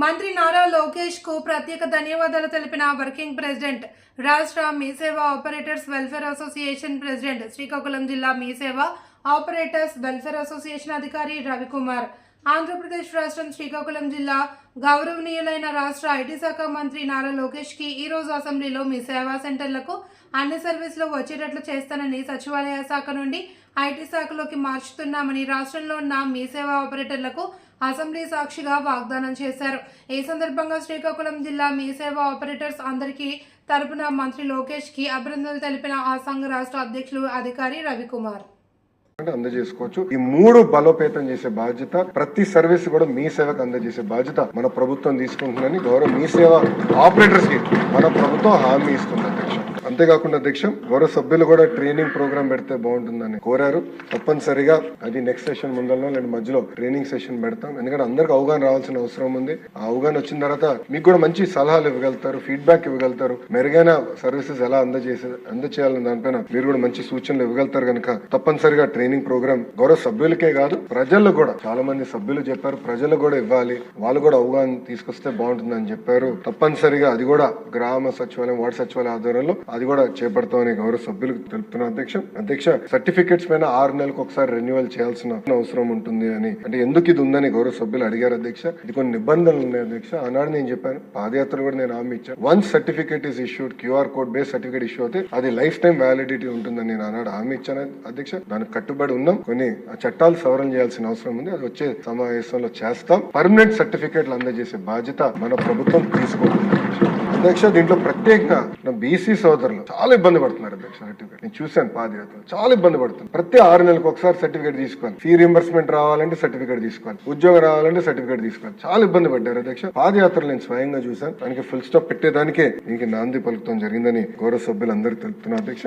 మంత్రి నారా లోకేష్ కు ప్రత్యేక ధన్యవాదాలు తెలిపిన వర్కింగ్ ప్రెసిడెంట్ రాష్ట్ర మీ సేవా operators welfare association president Srikakulam జిల్లా మీ సేవా ఆపరేటర్స్ వెల్ఫేర్ అసోసియేషన్ అధికారి రవికుమార్. ఆంధ్రప్రదేశ్ రాష్ట్రం శ్రీకాకుళం జిల్లా గౌరవనీయులైన రాష్ట్ర ఐటీ శాఖ మంత్రి నారా లోకేష్ కి ఈ రోజు అసెంబ్లీలో మీ సేవా సెంటర్లకు అన్ని సర్వీసులు వచ్చేటట్లు చేస్తానని, సచివాలయ శాఖ నుండి ఐటీ శాఖలోకి మార్చుతున్నామని రాష్ట్రంలో ఉన్న మీ సేవా ఆపరేటర్లకు అసెంబ్లీ సాక్షిగా వాగ్దానం చేశారు. ఈ సందర్భంగా శ్రీకాకుళం జిల్లా మీ సేవా ఆపరేటర్స్ అందరికీ తరపున మంత్రి లోకేష్ కి అభినందనలు తెలిపిన ఆ సంఘ రాష్ట్ర అధ్యక్షులు అధికారి రవికుమార్. అందజేసుకోవచ్చు. ఈ మూడు బలోపేతం చేసే బాధ్యత, ప్రతి సర్వీస్ కూడా మీ సేవకు అందజేసే బాధ్యత మన ప్రభుత్వం తీసుకుంటుందని గౌరవ మీ సేవ ఆపరేటర్స్ కి మన ప్రభుత్వం హామీ ఇస్తుంది అధ్యక్ష. అంతేకాకుండా అధ్యక్ష, గౌరవ సభ్యులు కూడా ట్రైనింగ్ ప్రోగ్రామ్ పెడితే బాగుంటుందని కోరారు. తప్పనిసరిగా అది నెక్స్ట్ సెషన్ ముందరలో నేను మధ్యలో ట్రైనింగ్ సెషన్ పెడతాం. ఎందుకంటే అందరికి అవగాహన రావాల్సిన అవసరం ఉంది. ఆ అవగాహన వచ్చిన తర్వాత మీకు కూడా మంచి సలహాలు ఇవ్వగలుగుతారు, ఫీడ్బ్యాక్ ఇవ్వగలుగుతారు. మెరుగైన సర్వీసెస్ ఎలా అందజేయాలని దానిపైన మీరు కూడా మంచి సూచనలు ఇవ్వగలుగుతారు. కనుక తప్పనిసరిగా ట్రైనింగ్ ప్రోగ్రామ్ గౌరవ సభ్యులకే కాదు ప్రజలకు కూడా, చాలా మంది సభ్యులు చెప్పారు, ప్రజలు కూడా ఇవ్వాలి, వాళ్ళు కూడా అవగాహన తీసుకొస్తే బాగుంటుందని చెప్పారు. తప్పనిసరిగా అది కూడా గ్రామ సచివాలయం, వార్డు సచివాలయం ఆధ్వర్యంలో అది కూడా చేపడతామని గౌరవ సభ్యులకు తెలుపుతున్నా అధ్యక్ష. సర్టిఫికెట్స్ పైన 6 నెలలకు ఒకసారి రెన్యువల్ చేయాల్సిన అవసరం ఉంటుంది అని, అంటే ఎందుకు ఇది ఉందని గౌరవ సభ్యులు అడిగారు అధ్యక్ష. ఇది కొన్ని నిబంధనలు ఉన్నాయి అధ్యక్ష. ఆనాడు నేను చెప్పాను, పాదయాత్ర కూడా నేను హామీ ఇచ్చాను. Once certificate is issued, QR code base certificate issue అయితే అది లైఫ్ టైం వ్యాలిడిటీ ఉంటుందని నేను ఆనాడు హామీ ఇచ్చాను అధ్యక్ష. దానికి కట్టుబడి ఉన్నాం. కొన్ని చట్టాలు సవరణ చేయాల్సిన అవసరం ఉంది. అది వచ్చే సమావేశంలో చేస్తాం. పర్మనెంట్ సర్టిఫికేట్లు అందజేసే బాధ్యత మన ప్రభుత్వం తీసుకుంటుంది అధ్యక్ష. దీంట్లో ప్రత్యేకంగా బీసీ సోదరులు చాలా ఇబ్బంది పడుతున్నారు అధ్యక్ష. సర్టిఫికేట్ నేను చూశాను, పాదయాత్ర చాలా ఇబ్బంది పడుతుంది. ప్రతి 6 నెలలకు ఒకసారి సర్టిఫికేట్ తీసుకోవాలి. ఫీ రింబర్స్మెంట్ రావాలంటే సర్టిఫికేట్ తీసుకోవాలి, ఉద్యోగం రావాలంటే సర్టిఫికేట్ తీసుకోవాలి. చాలా ఇబ్బంది పడ్డారు అధ్యక్ష. పాదయాత్రలు నేను స్వయంగా చూశాను. దానికి ఫుల్ స్టాప్ పెట్టేదానికే దీనికి నాంది పలుకుతాం జరిగిందని గౌరవ సభ్యులు అందరూ తెలుపుతున్నారు అధ్యక్ష.